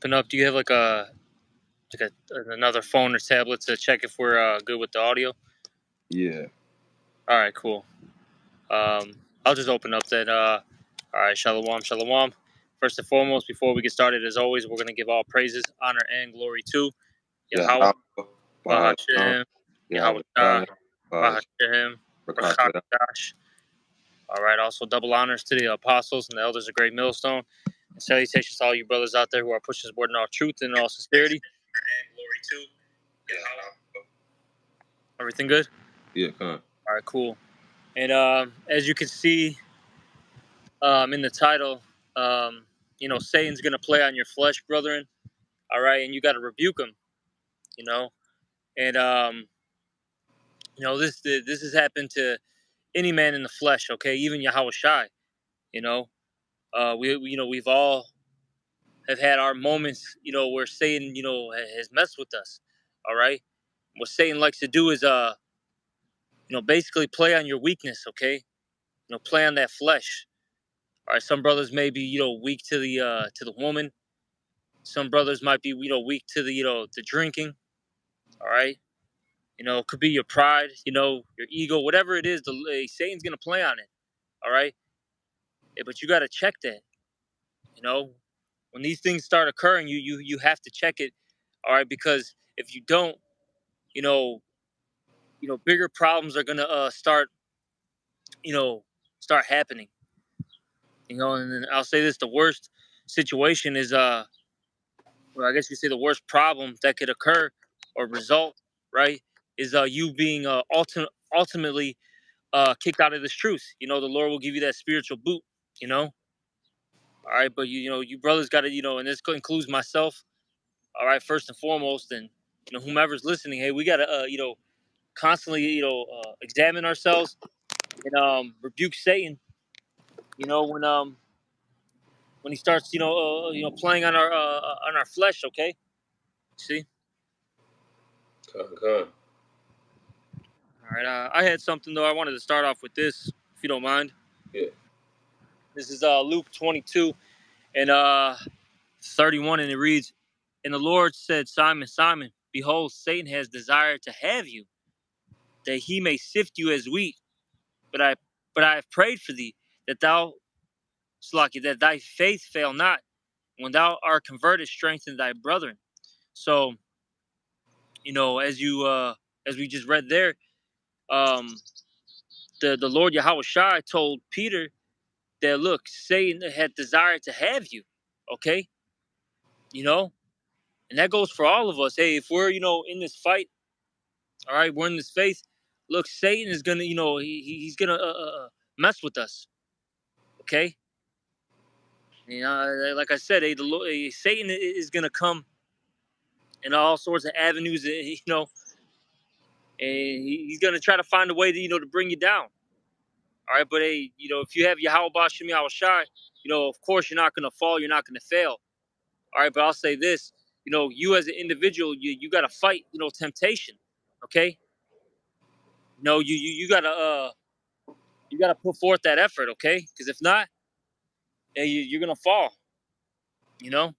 Open up. Do you have another phone or tablet to check if we're good with the audio? Yeah. All right, cool. I'll just open up that. All right, shalom, shalom. First and foremost, before we get started, as always, we're going to give all praises, honor, and glory to Yahweh, Yahweh, Bahashem, Bahashem, Yahweh Yahweh, Shah, Bahashem, Bahashem, Rakata. Rakakadash. All right, also double honors to the apostles and the elders of Great Millstone. And salutations to all you brothers out there who are pushing this word in all truth and in all sincerity. And glory to Yahweh. Everything good? Yeah, come on. All right, cool. And as you can see in the title, Satan's going to play on your flesh, brethren. All right, and you got to rebuke him, you know. And, this has happened to any man in the flesh, okay, even Yahweh Shai, you know. We've all have had our moments, where Satan, has messed with us, all right. What Satan likes to do is, basically play on your weakness, okay. Play on that flesh. All right, some brothers may be, weak to the woman. Some brothers might be, weak to the drinking. All right, it could be your pride, your ego, whatever it is. Satan's gonna play on it. All right, but you got to check that. You know, when these things start occurring, you have to check it. All right, because if you don't, you know, bigger problems are gonna you know, start happening. And then I'll say this: the worst situation is well, I guess you say the worst problem that could occur or result, right, is you being ultimately kicked out of this truth. The Lord will give you that spiritual boot. You know, all right, but you brothers got to, and this includes myself. All right, first and foremost, and whomever's listening, hey, we got to constantly examine ourselves and rebuke Satan. When he starts playing on our flesh. Okay, see. Come. All right, I had something though. I wanted to start off with this, if you don't mind. Yeah. This is Luke 22 and 31, and it reads, "And the Lord said, Simon, Simon, behold, Satan has desired to have you, that he may sift you as wheat. But I have prayed for thee, that that thy faith fail not. When thou art converted, strengthen thy brethren." So, as we just read there, um, the Lord Yahweh Shai told Peter that, look, Satan had desired to have you. Okay, you know, and that goes for all of us. Hey, if we're in this fight, all right, we're in this faith. Look, Satan is gonna he's gonna mess with us. Okay, like I said, hey, Satan is gonna come in all sorts of avenues. And he's gonna try to find a way to to bring you down. All right, but hey, if you have Yahweh Bashim Yahweh Shai, of course you're not gonna fall, you're not gonna fail. All right, but I'll say this, you as an individual, you gotta fight, temptation. Okay, you gotta put forth that effort. Okay, because if not, hey, you're gonna fall. You know,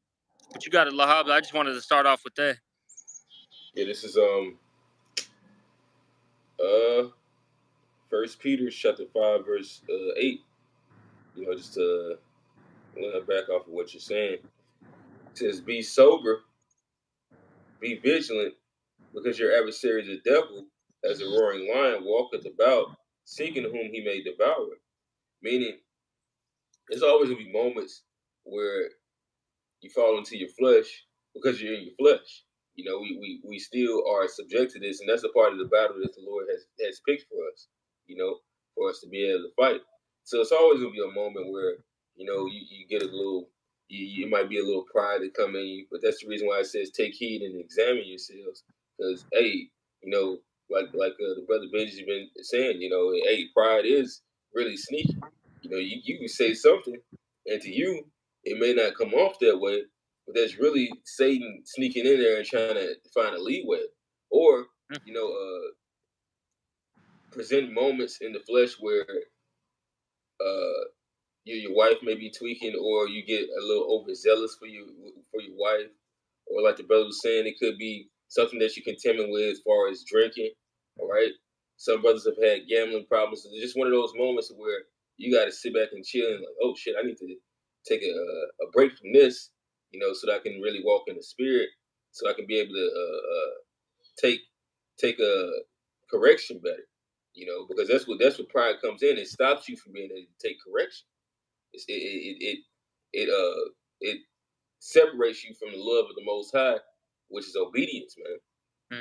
but you got it, Lahab. I just wanted to start off with that. Yeah, this is First Peter chapter 5 verse 8. Just to back off of what you're saying. It says, "Be sober, be vigilant, because your adversary the devil, as a roaring lion, walketh about, seeking whom he may devour." Meaning, there's always gonna be moments where you fall into your flesh because you're in your flesh. We still are subject to this, and that's a part of the battle that the Lord has picked for us. For us to be able to fight. So it's always gonna be a moment where you get a little, you might be a little pride to come in you, but that's the reason why it says take heed and examine yourselves, because hey, like the brother Benji's been saying, hey, pride is really sneaky. You can say something, and to you it may not come off that way, but that's really Satan sneaking in there and trying to find a leeway, or present moments in the flesh where your wife may be tweaking, or you get a little overzealous for your wife, or like the brother was saying, it could be something that you contend with as far as drinking. All right, some brothers have had gambling problems. It's just one of those moments where you got to sit back and chill and like, oh shit, I need to take a break from this, so that I can really walk in the spirit, so I can be able to take a correction better. Because that's what pride comes in. It stops you from being able to take correction. It separates you from the love of the Most High, which is obedience, man.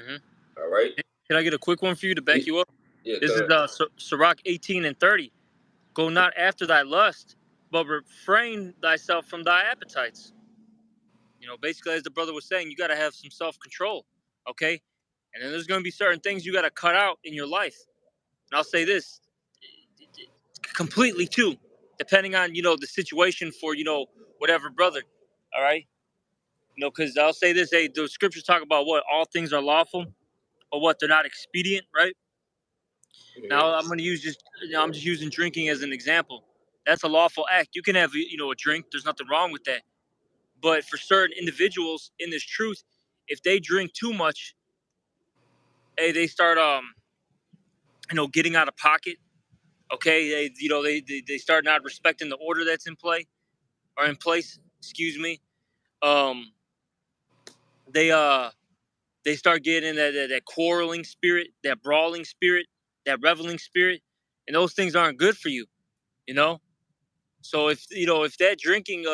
Mm-hmm. All right. Can I get a quick one for you to back Yeah, you up? yeah, This is come on. Sirach 18:30. Go not after thy lust, but refrain thyself from thy appetites. Basically, as the brother was saying, you got to have some self control, okay? And then there's going to be certain things you got to cut out in your life. And I'll say this completely too, depending on the situation for whatever brother. All right, because I'll say this: hey, the scriptures talk about what all things are lawful, but what they're not expedient, right? Now Mm-hmm. I'm going to use I'm just using drinking as an example. That's a lawful act. You can have a drink. There's nothing wrong with that. But for certain individuals in this truth, if they drink too much, hey, they start getting out of pocket. Okay, they start not respecting the order that's in play or in place. Excuse me. Um, they they start getting that quarreling spirit, that brawling spirit, that reveling spirit, and those things aren't good for you. You know. So if that drinking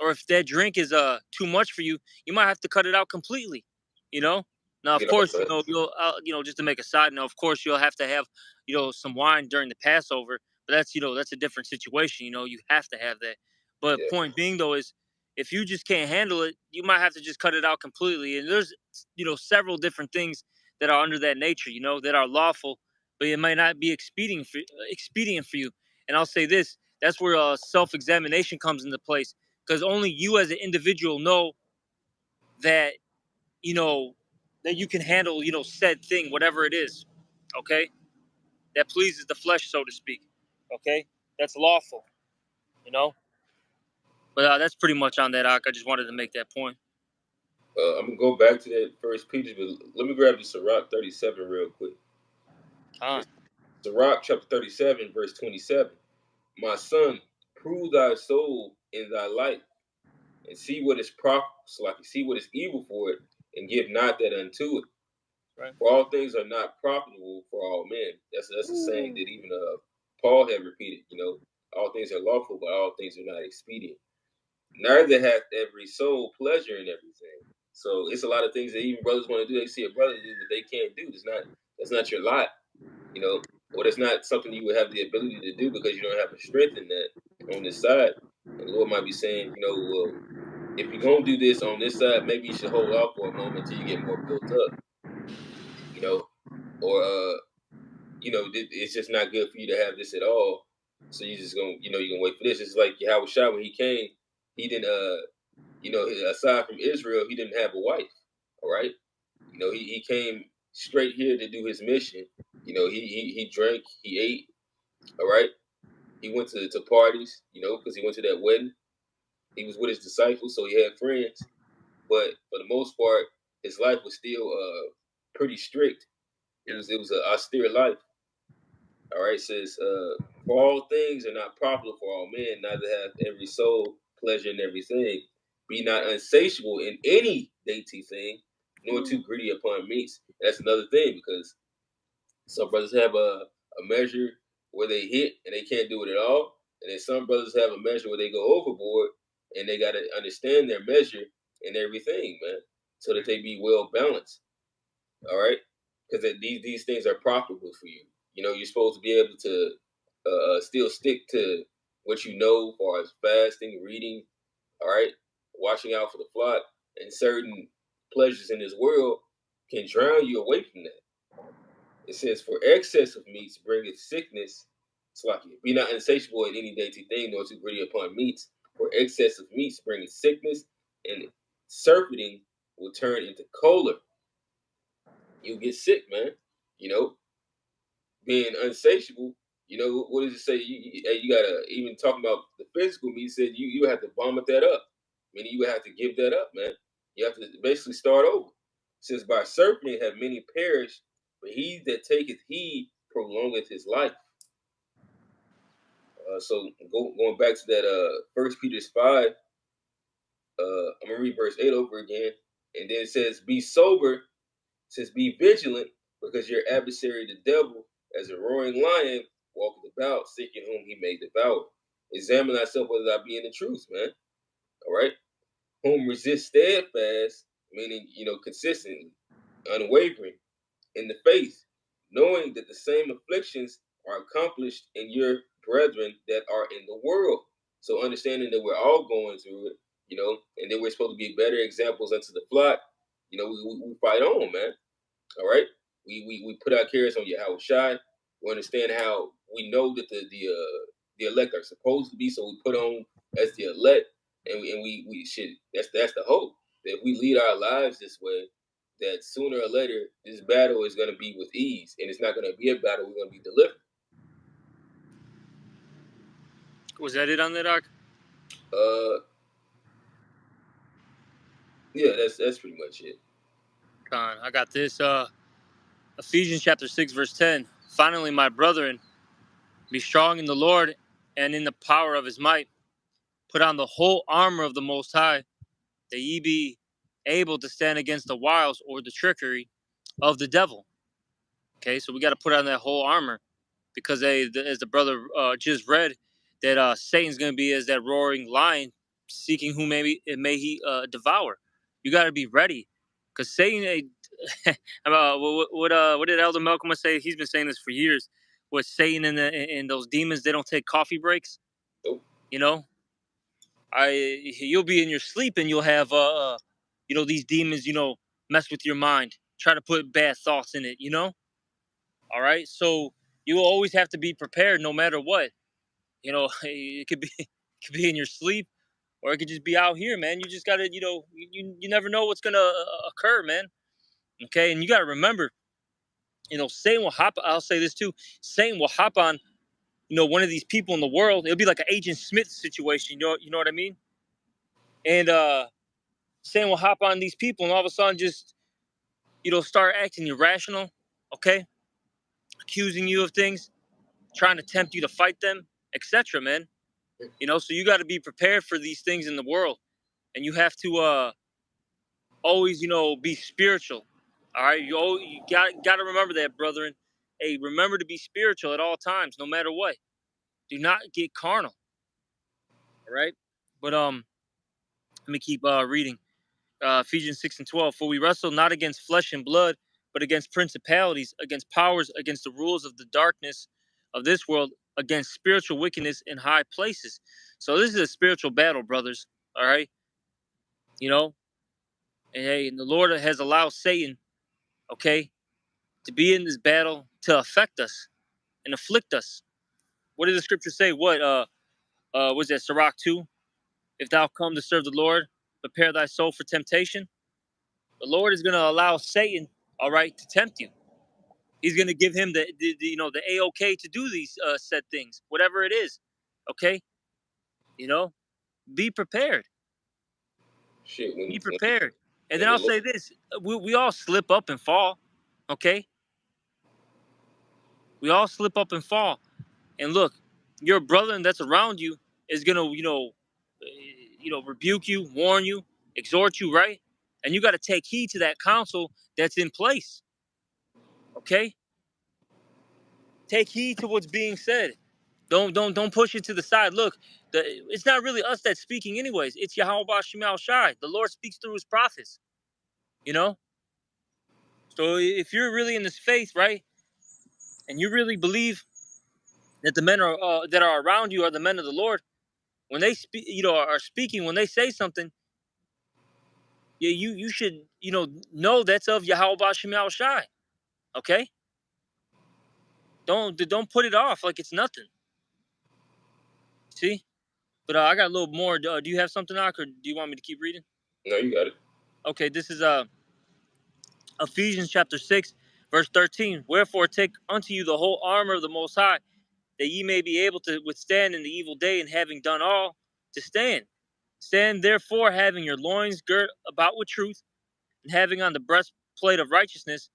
or if that drink is too much for you, you might have to cut it out completely. You know. Now, of Get off course, that. you'll just to make a side note, of course you'll have to have some wine during the Passover, but that's a different situation. You have to have that. But Yeah. point being though is if you just can't handle it, you might have to just cut it out completely. And there's several different things that are under that nature, that are lawful, but it might not be expedient for you. And I'll say this: that's where self-examination comes into place, because only you as an individual know that you know that you can handle said thing, whatever it is. Okay, that pleases the flesh, so to speak. Okay, that's lawful. You know, but that's pretty much on that. I just wanted to make that point. I'm gonna go back to that first Peter, but let me grab the Sirach 37 real quick. Huh. Sirach chapter 37, verse 27. My son, prove thy soul in thy life, and see what is profit, so I can see what is evil for it, and give not that unto it. Right. For all things are not profitable for all men. That's a saying that even Paul had repeated. All things are lawful, but all things are not expedient. Neither hath every soul pleasure in everything. So it's a lot of things that even brothers want to do. They see a brother do that they can't do. That's not your lot, or that's not something you would have the ability to do because you don't have the strength in that on this side. And the Lord might be saying, well, if you're gonna do this on this side, maybe you should hold off for a moment till you get more built up, you know, or it's just not good for you to have this at all. So you just gonna, you're gonna wait for this. It's like Yahweh Shah when he came, he didn't, aside from Israel, he didn't have a wife. All right, he came straight here to do his mission. He drank, he ate. All right, he went to parties. Because he went to that wedding. He was with his disciples, so he had friends. But for the most part, his life was still pretty strict. It Yeah. was an austere life. All right, it says, for all things are not profitable for all men, neither hath every soul pleasure in everything. Be not unsatiable in any dainty thing, nor too greedy upon meats. That's another thing because some brothers have a measure where they hit and they can't do it at all. And then some brothers have a measure where they go overboard and they got to understand their measure and everything, man, so that they be well balanced. All right, because these things are profitable for you. You're supposed to be able to still stick to what you know, as far as fasting, reading. All right, watching out for the flock, and certain pleasures in this world can drown you away from that. It says, "For excess of meats bringeth sickness." It's like, be not insatiable in any dainty thing, nor too greedy upon meats. For excess of meats bringeth sickness, and surfeiting will turn into choler. You'll get sick, man. You know, being unsatiable, You know, what does it say? You gotta, even talking about the physical me, said you have to vomit that up. Meaning you would have to give that up, man. You have to basically start over. Since by serpent have many perished, but he that taketh heed prolongeth his life. Going back to that First Peter 5, I'm gonna read verse 8 over again, and then it says, "Be sober, says be vigilant, because your adversary the devil, as a roaring lion, walketh about, seeking whom he may devour. Examine thyself whether thou be in the truth, man. All right, whom resist steadfast, meaning consistently, unwavering in the faith, knowing that the same afflictions are accomplished in your brethren that are in the world." So understanding that we're all going through it, and then we're supposed to be better examples unto the flock. We fight on, man. All right, we put our cares on Yahweh Shai. We understand how we know that the elect are supposed to be, so we put on as the elect, and we should. That's the hope that if we lead our lives this way, that sooner or later this battle is going to be with ease, and it's not going to be a battle. We're going to be delivered. Was that it on that arc? Uh, yeah, that's pretty much it. I got this. Ephesians chapter 6, verse 10. Finally, my brethren, be strong in the Lord and in the power of his might. Put on the whole armor of the Most High, that ye be able to stand against the wiles or the trickery of the devil. Okay, so we got to put on that whole armor, because as the brother just read, that Satan's going to be as that roaring lion, seeking whom may he devour. You got to be ready, because Satan. What did Elder Malcolm say? He's been saying this for years. With Satan and those demons, they don't take coffee breaks. Nope. You know, you'll be in your sleep and you'll have these demons mess with your mind, try to put bad thoughts in it. All right, so you will always have to be prepared no matter what. It could be in your sleep, or it could just be out here, man. You just gotta you never know what's gonna occur, man. Okay, and you gotta remember, Satan will hop. I'll say this too. Satan will hop on one of these people in the world. It'll be like an Agent Smith situation. You know what I mean? And Satan will hop on these people and all of a sudden just start acting irrational. Okay, accusing you of things, trying to tempt you to fight them, etc. Man, so you got to be prepared for these things in the world, and you have to always be spiritual. All right, you got to remember that, brethren. Hey, remember to be spiritual at all times, no matter what. Do not get carnal. All right, but let me keep reading. Ephesians 6 and 12. For we wrestle not against flesh and blood, but against principalities, against powers, against the rules of the darkness of this world, against spiritual wickedness in high places. So this is a spiritual battle, brothers. All right, you know, and hey, and the Lord has allowed Satan, okay, to be in this battle to affect us and afflict us. What did the scripture say? What was that Sirach 2? If thou come to serve the Lord, prepare thy soul for temptation. The Lord is going to allow Satan, all right, to tempt you. He's going to give him the a-okay to do these said things, whatever it is. Okay, you know, be prepared. Shit, Be prepared. And then when the I'll Lord, say this: we all slip up and fall. Okay, we all slip up and fall. And look, your brother that's around you is gonna, rebuke you, warn you, exhort you, right? And you got to take heed to that counsel that's in place. Okay, take heed to what's being said. Don't push it to the side. Look, it's not really us that's speaking, anyways. It's Yahweh Shemal Shai. The Lord speaks through His prophets. You know. So if you're really in this faith, right, and you really believe that the men that are around you are the men of the Lord, when they speak, are speaking, when they say something, yeah, you should know that's of Yahweh Shemal Shai. Okay, don't put it off like it's nothing. See, but I got a little more. Do you have something, Ak, or do you want me to keep reading? no, you got it. Okay, this is Ephesians chapter 6, verse 13. Wherefore take unto you the whole armor of the Most High, that ye may be able to withstand in the evil day, and having done all, to stand. Stand therefore, having your loins girt about with truth, and having on the breastplate of righteousness,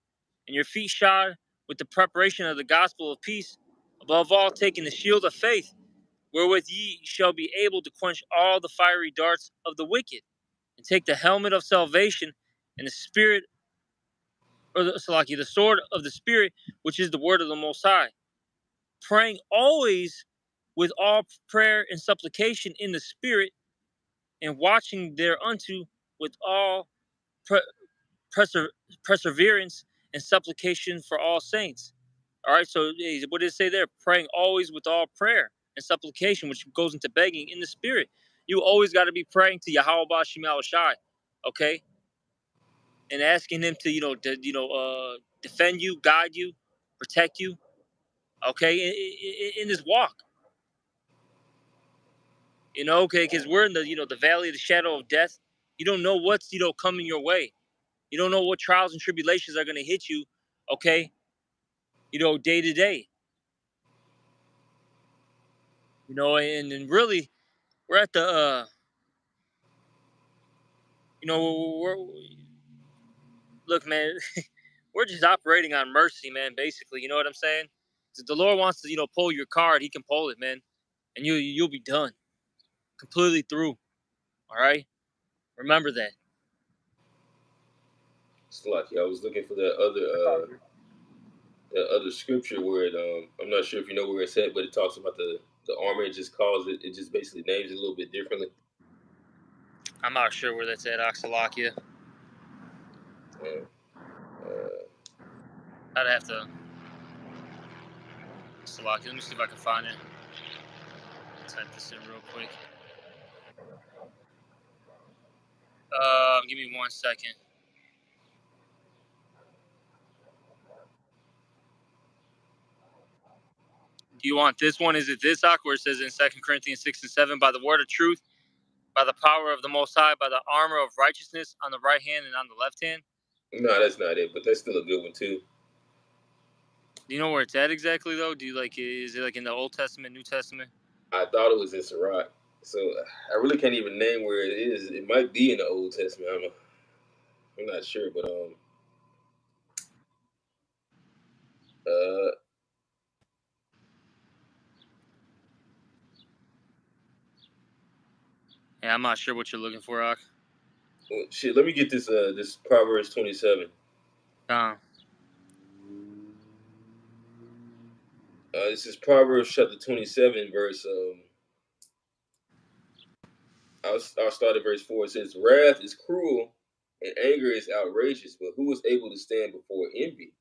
and your feet shod with the preparation of the gospel of peace. Above all, taking the shield of faith, wherewith ye shall be able to quench all the fiery darts of the wicked, and take the helmet of salvation and the spirit, or the sword of the spirit, which is the word of the Most High, praying always with all prayer and supplication in the spirit, and watching thereunto with all pre- persever- perseverance and supplication for all saints. All right, so what did it say there? Praying always with all prayer and supplication, which goes into begging in the spirit. You always got to be praying to Yahweh Bashim Shai, okay, and asking him to defend you, guide you, protect you, okay, in this walk. Okay, because we're in the valley of the shadow of death. You don't know what's coming your way. You don't know what trials and tribulations are going to hit you, okay, day to day. And really, we're at the, we're look, man, we're just operating on mercy, man, basically. You know what I'm saying? If the Lord wants to, pull your card, he can pull it, man. And you'll be done. Completely through. All right? Remember that. It's like I was looking for that other scripture where I'm not sure if you know where it's at, but it talks about the armor. It just calls it. It just basically names it a little bit differently. I'm not sure where that's at, Oxalakia. Uh, uh, I'd have to. Oxalakia. Let me see if I can find it. Type this in real quick. Give me 1 second. Do you want this one? Is it this, Ak, where it says in 2 Corinthians 6 and 7, by the word of truth, by the power of the Most High, by the armor of righteousness on the right hand and on the left hand? no, that's not it, but that's still a good one too. Do you know where it's at exactly, though? Is it like in the Old Testament, New Testament? I thought it was in Sirach, so I really can't even name where it is. It might be in the Old Testament. I'm not sure, but uh, Yeah, I'm not sure what you're looking for, Ak. shit. Let me get this Proverbs 27. Uh, This is Proverbs chapter 27, verse. I'll start at verse 4. It says, "Wrath is cruel, and anger is outrageous, but who is able to stand before envy?" It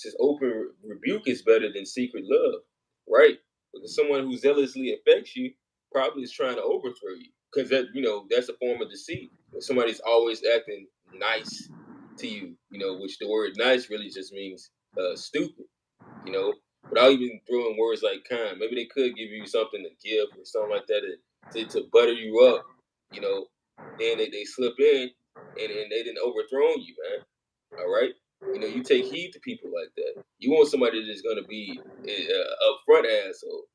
says, "Open rebuke is better than secret love," right? Because someone who zealously affects you probably is trying to overthrow you, because that's a form of deceit. When somebody's always acting nice to you, which the word "nice" really just means stupid, you know, without even throwing words like kind. Maybe they could give you something to give or something like that to butter you up, you know. Then they slip in and they didn't overthrow you, man. All right. You take heed to people like that. You want somebody that's going to be upfront asshole,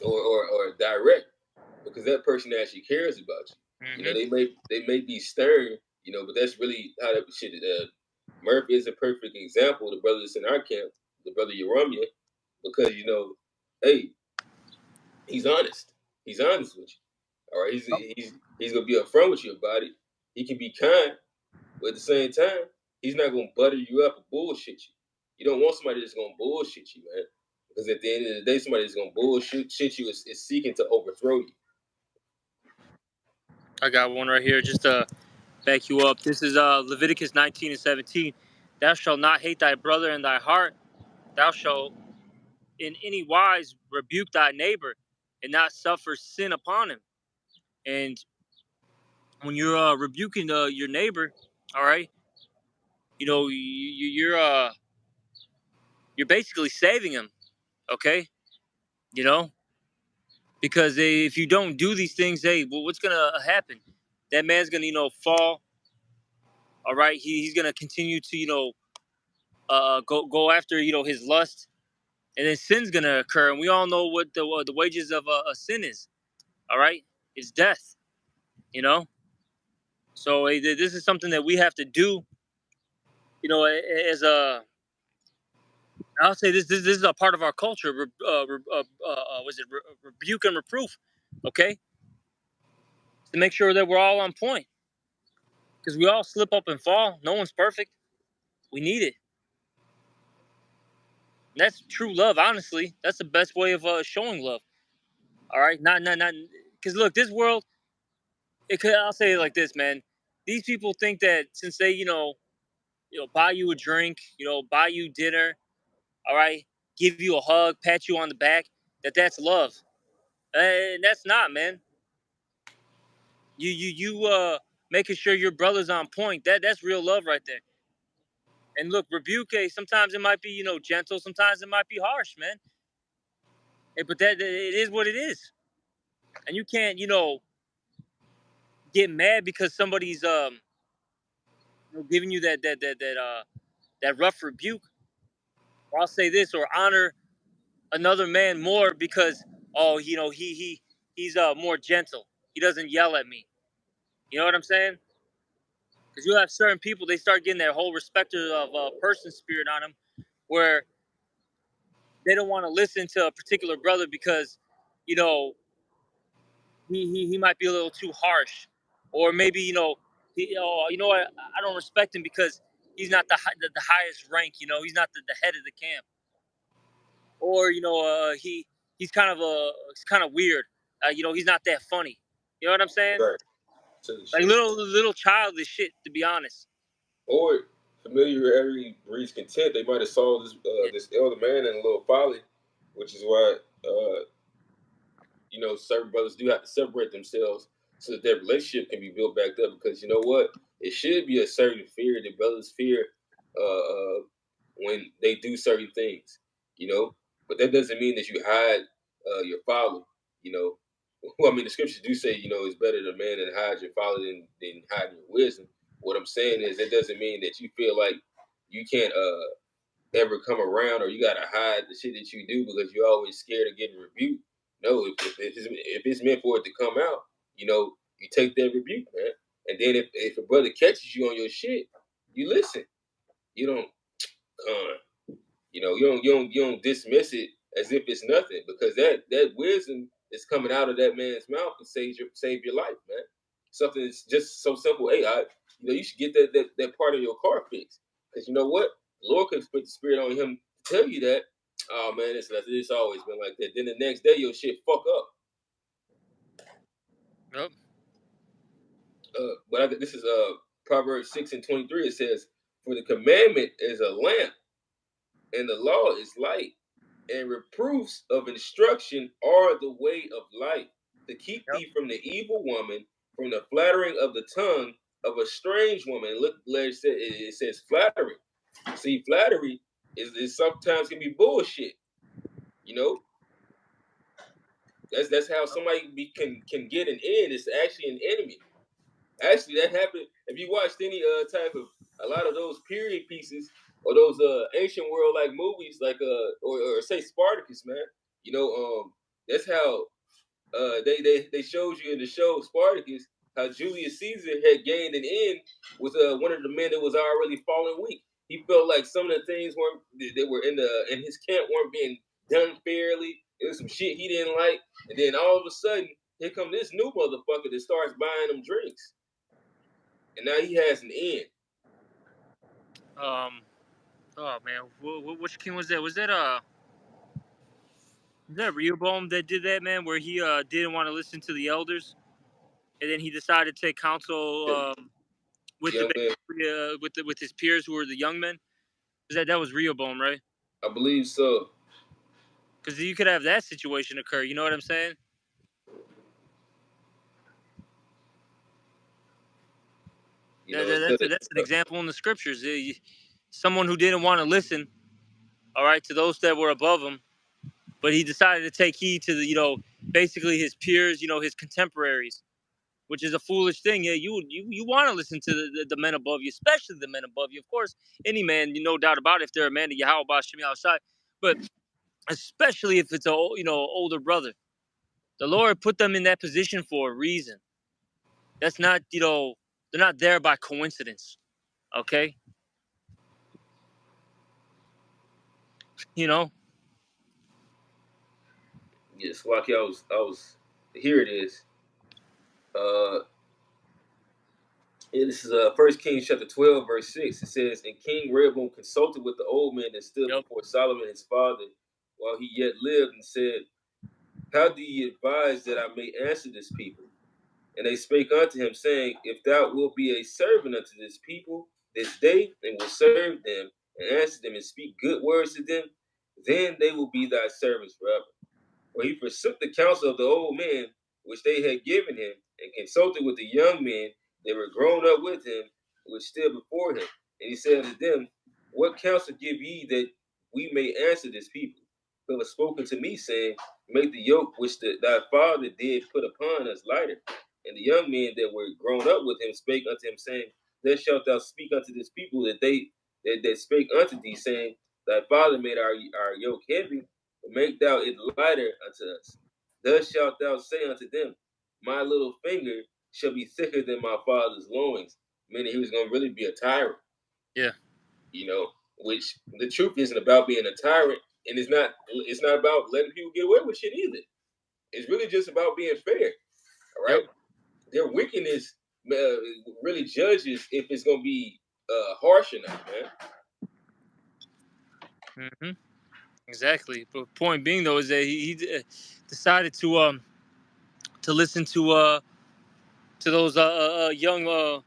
or direct, because that person actually cares about you. mm-hmm. They may be stern, but that's really how that shit. Murphy is a perfect example. The brother that's in our camp, the brother Yerumia, because hey, he's honest. He's honest with you. All right, he's gonna be upfront with you about it. He can be kind, but at the same time, he's not gonna butter you up and bullshit you. You don't want somebody that's gonna bullshit you, man. Because at the end of the day, somebody that's gonna bullshit you is seeking to overthrow you. I got one right here just to back you up. This is Leviticus 19 and 17. Thou shalt not hate thy brother in thy heart. Thou shalt in any wise rebuke thy neighbor and not suffer sin upon him. And when you're rebuking your neighbor, all right, you're basically saving him, okay? You know, because if you don't do these things, hey, well, what's gonna happen? That man's gonna fall. All right, he's gonna continue to go after his lust. and then sin's gonna occur, and we all know what the wages of a sin is. All right, it's death. You know, so this is something that we have to do. You know, as a I'll say this is a part of our culture. Was it rebuke and reproof? Okay, to make sure that we're all on point because we all slip up and fall. No one's perfect. We need it. And that's true love. Honestly, that's the best way of showing love. All right, not. Because look, this world. It could. I'll say it like this, man. These people think that since they, buy you a drink, buy you dinner, all right, give you a hug, pat you on the back, that's love. And that's not, man. You making sure your brother's on point. That's real love right there. And look, rebuke. Sometimes it might be gentle. Sometimes it might be harsh, man. But that it is what it is. And you can't get mad because somebody's giving you that rough rebuke. Or I'll say this, or honor another man more because he's more gentle. He doesn't yell at me. You know what I'm saying? Because you have certain people, they start getting that whole respecter of person spirit on them, where they don't want to listen to a particular brother because you know he might be a little too harsh, or maybe what, I don't respect him because he's not the highest rank. He's not the head of the camp, or he's kind of it's kind of weird. He's not that funny. You know what I'm saying? Right. To the Like shit. little childish shit, to be honest. Or familiarity breeds contempt. They might have saw Yeah. this elder man in a little folly, which is why certain brothers do have to separate themselves so that their relationship can be built back up. Because you know what, it should be a certain fear that brothers fear when they do certain things. You know, but that doesn't mean that you hide your folly. You know, well, I mean the scriptures do say it's better to man that hide your folly than hide your wisdom. What I'm saying is that doesn't mean that you feel like you can't ever come around or you gotta hide the shit that you do because you're always scared of getting rebuked. No, if it's meant for it to come out, you take that rebuke, man. And then if a brother catches you on your shit, you listen. You don't you don't dismiss it as if it's nothing because that wisdom is coming out of that man's mouth to save your life, man. Something that's just so simple. Hey, you should get that part of your car fixed because you know what, the Lord could put the spirit on him to tell you that. Oh man, it's always been like that. Then the next day your shit fuck up. Yep. But this is Proverbs 6:23. It says, "For the commandment is a lamp, and the law is light." And reproofs of instruction are the way of life, to keep Yep. thee from the evil woman, from the flattering of the tongue of a strange woman. Look, it says flattery. See, flattery is sometimes can be bullshit. You know, that's how somebody can get an end. It's actually an enemy. Actually, that happened. If you watched any type of a lot of those period pieces or those ancient world like movies, like or say Spartacus, man. That's how they showed you in the show Spartacus how Julius Caesar had gained an end with one of the men that was already falling weak. He felt like some of the things weren't that were in his camp weren't being done fairly. It was some shit he didn't like, and then all of a sudden, here come this new motherfucker that starts buying them drinks, and now he has an end. Um. Oh man, which king was that? Was that Rehoboam that did that, man? Where he didn't want to listen to the elders, and then he decided to take counsel with the Young man, with his peers who were the young men. That was Rehoboam, right? I believe so. Because you could have that situation occur. You know what I'm saying? Instead of That's an example in the scriptures. Someone who didn't want to listen, all right, to those that were above him, but he decided to take heed to the basically his peers, his contemporaries, which is a foolish thing. Yeah, you want to listen to the men above you, especially the men above you. Of course, any man, no doubt about it, if they're a man of Yahweh Shemi outside. But especially if it's a older brother. The Lord put them in that position for a reason. That's not they're not there by coincidence. Okay, you know. Yes, Slocky, here it is. Uh, this is 1 Kings chapter 12, verse 6. It says, And King Rehoboam consulted with the old man that stood Yep. before Solomon his father while he yet lived, and said, How do ye advise that I may answer this people? And they spake unto him, saying, If thou wilt be a servant unto this people this day, and will serve them, and answer them, and speak good words to them, then they will be thy servants forever. For he forsook the counsel of the old men which they had given him, and consulted with the young men that were grown up with him, which stood before him. And he said unto them, What counsel give ye that we may answer this people? Who have spoken to me, saying, Make the yoke which thy father did put upon us lighter. And the young men that were grown up with him spake unto him, saying, Thus shalt thou speak unto this people that spake unto thee, saying, Thy father made our yoke heavy, make thou it lighter unto us. Thus shalt thou say unto them, My little finger shall be thicker than my father's loins. Meaning he was going to really be a tyrant, Yeah. Which the truth isn't about being a tyrant, and it's not about letting people get away with shit either. It's really just about being fair, all Yep. right? Their wickedness really judges if it's going to be harsh or not, man. Mm-hmm. Exactly. But point being though is that he decided to listen to those young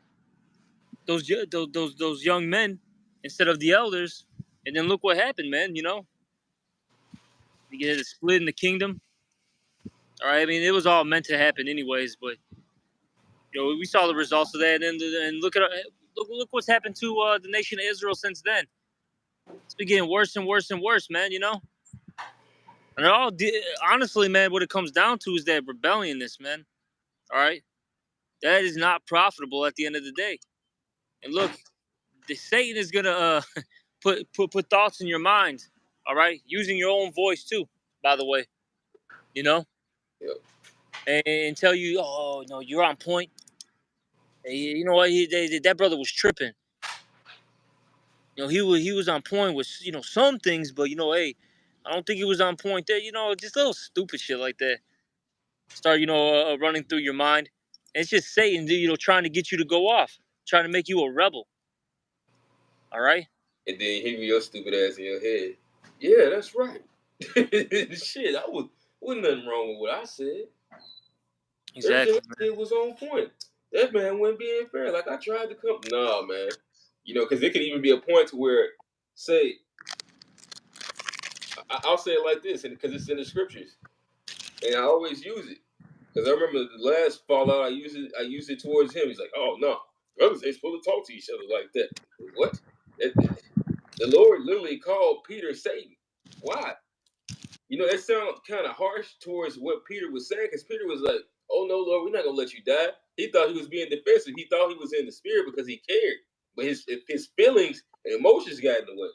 those young men instead of the elders, and then look what happened, man. You get a split in the kingdom. All right, I mean it was all meant to happen anyways, but we saw the results of that, and look what's happened to the nation of Israel since then. It's been getting worse and worse and worse, man. And honestly, man, what it comes down to is that rebelliousness, man. All right, that is not profitable at the end of the day. And look, the Satan is gonna put thoughts in your mind. All right, using your own voice too. By the way, you know, Yep. and tell you, oh no, you're on point. Hey, you know what? That brother was tripping. He was on point with some things, but hey, I don't think he was on point there. Just little stupid shit like that start running through your mind. And it's just Satan, trying to get you to go off, trying to make you a rebel. All right. And then hear your stupid ass in your head. Yeah, that's right. Shit, wasn't nothing wrong with what I said. Everything Exactly, I man. did was on point. That man wasn't being fair. Like I tried to come. Nah, man. Because it could even be a point to where, say, I'll say it like this, and because it's in the scriptures, and I always use it. Because I remember the last fallout, I used it towards him. He's like, "Oh no, brothers ain't supposed to talk to each other like that." What? The Lord literally called Peter Satan. Why? That sounds kind of harsh towards what Peter was saying, because Peter was like, "Oh no, Lord, we're not gonna let you die." He thought he was being defensive. He thought he was in the spirit because he cared, but his feelings and emotions got in the way.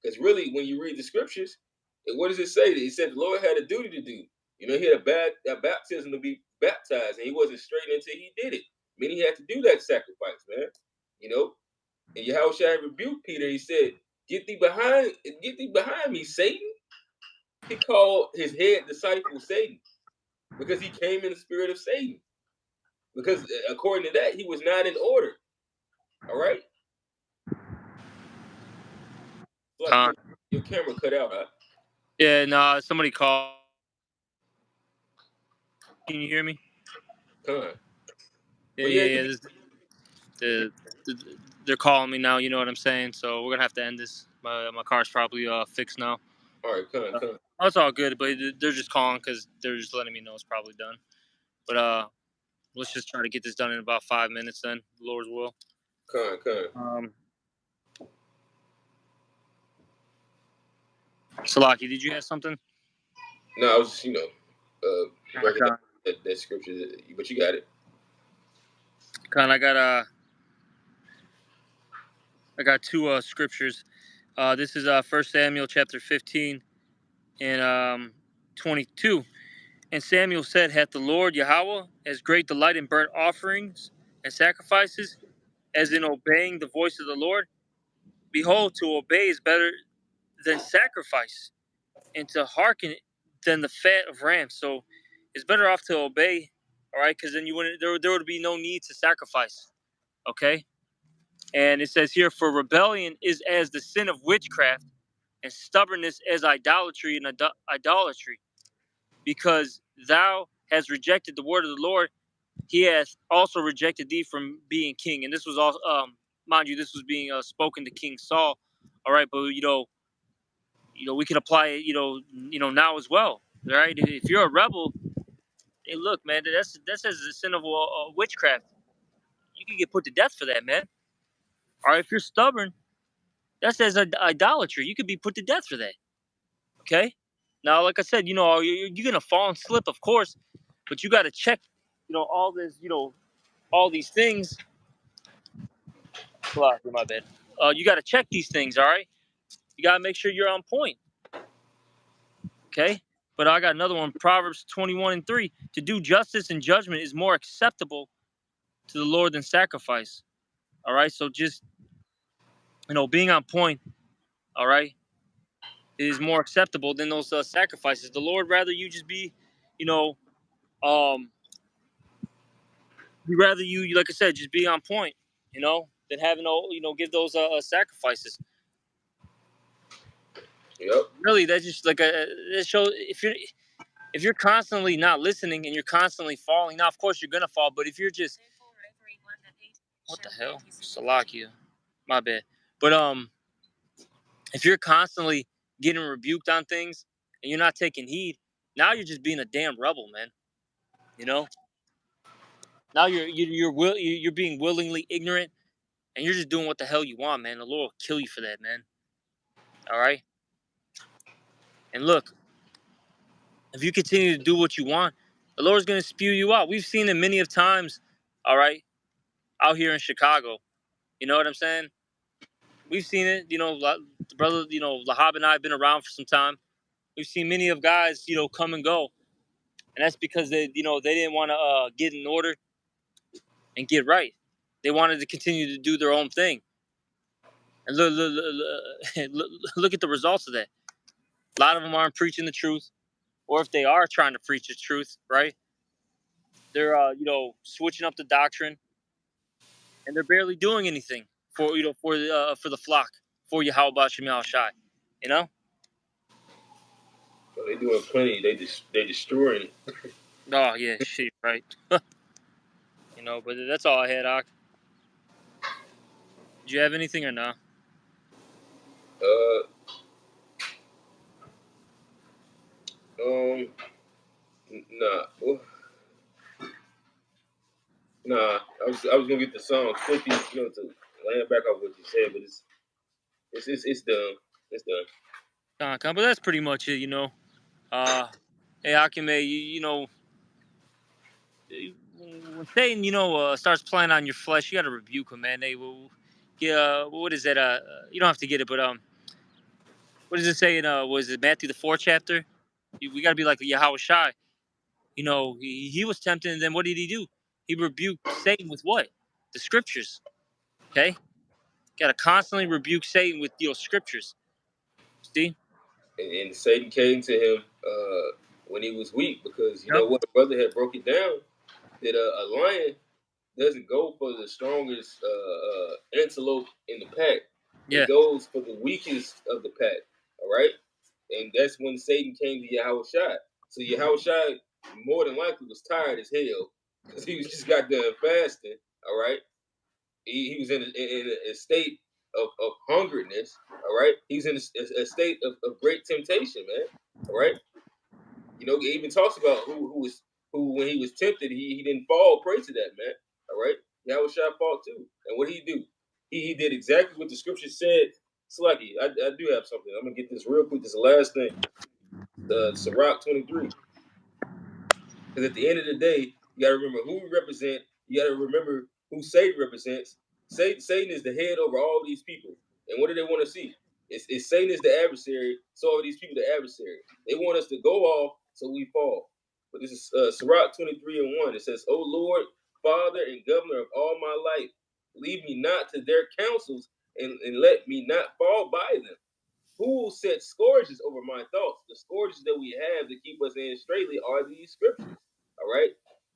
Because really, when you read the scriptures, what does it say? He said the Lord had a duty to do. He had a baptism to be baptized, and he wasn't straight until he did it. Meaning he had to do that sacrifice, man. You know, and Yahushua rebuked Peter. He said, get thee behind me, Satan." He called his head disciple Satan because he came in the spirit of Satan. Because according to that, he was not in order. All right? Like Con. your camera cut out, huh? Yeah, no, somebody called. Can you hear me? Con. Yeah, But yeah, yeah, you yeah. They're calling me now. You know what I'm saying? So we're gonna have to end this. My car's probably fixed now. all right, con. Oh, it's all good, but they're just calling because they're just letting me know it's probably done. But let's just try to get this done in about 5 minutes. Then, the Lord's will. Con. Salaki, did you have something? No, I was just, breaking down Con, that scripture, but you got it. I got two scriptures. This is 1 Samuel chapter 15, And 22. And Samuel said, "Hath the Lord Yahweh as great delight in burnt offerings and sacrifices as in obeying the voice of the Lord? Behold, to obey is better than sacrifice, and to hearken than the fat of rams." So it's better off to obey, all right? Because then you wouldn't there would be no need to sacrifice. Okay. And it says here, for rebellion is as the sin of witchcraft, and stubbornness as idolatry and idolatry. Because thou hast rejected the word of the Lord, he hath also rejected thee from being king. And this was all, mind you, this was being spoken to King Saul. All right, but we can apply it, now as well. All right, if you're a rebel, hey, look, man, that's as the sin of witchcraft. You can get put to death for that, man. All right, if you're stubborn, that's as idolatry. You could be put to death for that. Okay. Now, like I said, you're gonna fall and slip, of course, but you got to check, all this, all these things. My bad. You got to check these things. All right. You got to make sure you're on point. Okay. But I got another one. Proverbs 21:3. To do justice and judgment is more acceptable to the Lord than sacrifice. All right. So just, being on point. All right, is more acceptable than those sacrifices. The Lord rather you just be, you know, um, he rather you, like I said, just be on point, than having give those sacrifices. Yep. Really, that's just like it shows if you're constantly not listening and you're constantly falling. Now, of course, you're gonna fall, but if you're just what the hell, Salakia, my bad. But if you're constantly getting rebuked on things and you're not taking heed, now you're just being a damn rebel, man. You know, now you're being willingly ignorant and you're just doing what the hell you want, man. The Lord will kill you for that, man. All right. And look, if you continue to do what you want, the Lord's gonna spew you out. We've seen it many of times. All right, out here in Chicago. You know what I'm saying? We've seen it. The brother, Lahab and I have been around for some time. We've seen many of guys, come and go, and that's because they didn't want to get in order and get right. They wanted to continue to do their own thing. And look at the results of that. A lot of them aren't preaching the truth, or if they are trying to preach the truth, right? They're switching up the doctrine, and they're barely doing anything for the flock, for Yahweh Shem Shai. You know? So they doing plenty. They destroying. Oh yeah, shit, right. But that's all I had, Ak. Did you have anything or no? Uh, um, nah, nah. I was gonna get the song 50, to land back off what you said, but it's done. It's done. But that's pretty much it. Uh, hey, Akime, when Satan, starts playing on your flesh, you got to rebuke him, man. Yeah, what is that? You don't have to get it, but what does it say in was it Matthew the 4th chapter? We got to be like Yahweh Shai. He was tempted, and then what did he do? He rebuked Satan with what? The scriptures. Okay, got to constantly rebuke Satan with scriptures. See? And Satan came to him when he was weak because you Yep. know what, brother had broke it down that a lion doesn't go for the strongest antelope in the pack. Yeah. It goes for the weakest of the pack. All right, and that's when Satan came to Yahweh Shai. So Yahweh Shai more than likely was tired as hell because he was just got done fasting. All right, he was in a state of hungerness. All right, he's in a state of great temptation, man. All right, it even talks about who when he was tempted, he didn't fall prey to that, man. All right, Yahweh Shai fought too, and what did he do? He did exactly what the scripture said. Slucky, I do have something. I'm gonna get this real quick. This is the last thing. Sirach 23. Because at the end of the day, you got to remember who we represent. You got to remember who Satan represents. Satan is the head over all these people. And what do they want to see? It's Satan is the adversary, so are these people the adversary. They want us to go off so we fall. But this is Sirach 23:1. It says, O Lord, Father and Governor of all my life, lead me not to their counsels, and let me not fall by them. Who will set scourges over my thoughts? The scourges that we have to keep us in straightly are these scriptures. All right.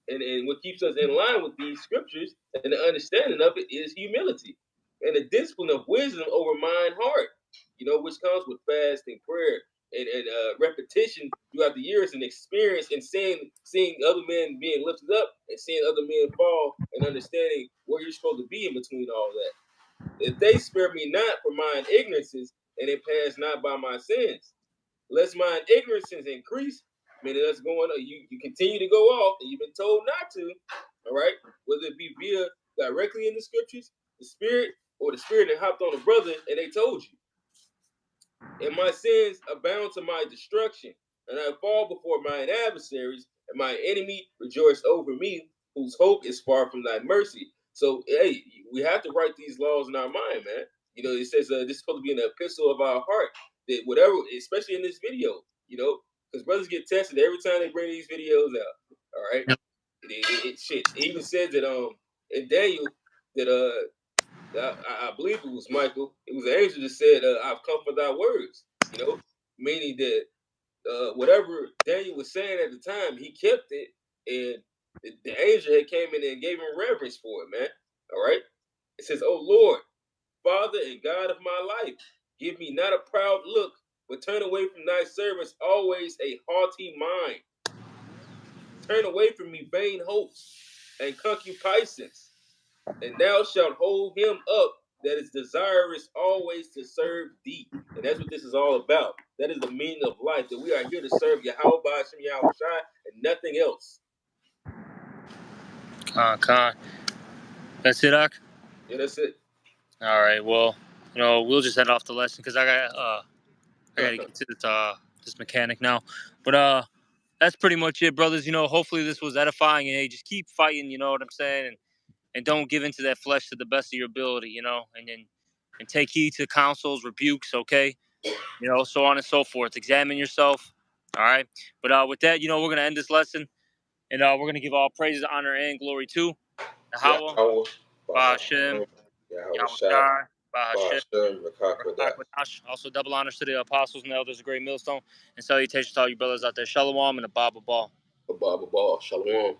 And what keeps us in line with these scriptures and the understanding of it is humility and the discipline of wisdom over mind heart, which comes with fasting, prayer, and repetition throughout the years and experience and seeing other men being lifted up and seeing other men fall and understanding where you're supposed to be in between all that. If they spare me not for mine ignorances, and it pass not by my sins, lest mine ignorances increase, meaning that's going on, you continue to go off, and you've been told not to, all right? Whether it be via directly in the scriptures, the spirit, or the spirit that hopped on a brother and they told you. And my sins abound to my destruction, and I fall before mine adversaries, and my enemy rejoice over me, whose hope is far from thy mercy. So, hey, we have to write these laws in our mind, man. It says this is supposed to be an epistle of our heart. That whatever, especially in this video, because brothers get tested every time they bring these videos out. All right, shit. It even says that in Daniel that I believe it was Michael. It was an angel that said, "I've come for thy words." Meaning that whatever Daniel was saying at the time, he kept it, and the angel had came in and gave him reverence for it, man. All right. It says, "Oh Lord, Father and God of my life, give me not a proud look, but turn away from thy servants always a haughty mind. Turn away from me vain hopes and concupiscence, and thou shalt hold him up that is desirous always to serve thee." And that's what this is all about. That is the meaning of life, that we are here to serve Yahweh Ba'ashem Yahweh Shai and nothing else. Con. That's it, Ak? Yeah, that's it. All right. Well, we'll just head off the lesson because I got to get to this mechanic now. But that's pretty much it, brothers. Hopefully this was edifying, and hey, just keep fighting. You know what I'm saying, and don't give into that flesh to the best of your ability. And take heed to counsels, rebukes. Okay. So on and so forth. Examine yourself. All right. But with that, we're gonna end this lesson, and we're gonna give all praises, honor, and glory to Yahweh, Yahweh Ba'ashem, Ba'ashem Yahweh Yahweh Shai Shai, Ba'ashem. Ba'ashem Rakakwadash. Also, double honors to the apostles and the elders of Great Millstone, and salutations to all you brothers out there. Shalom and a Bible ball. Abba Shalom.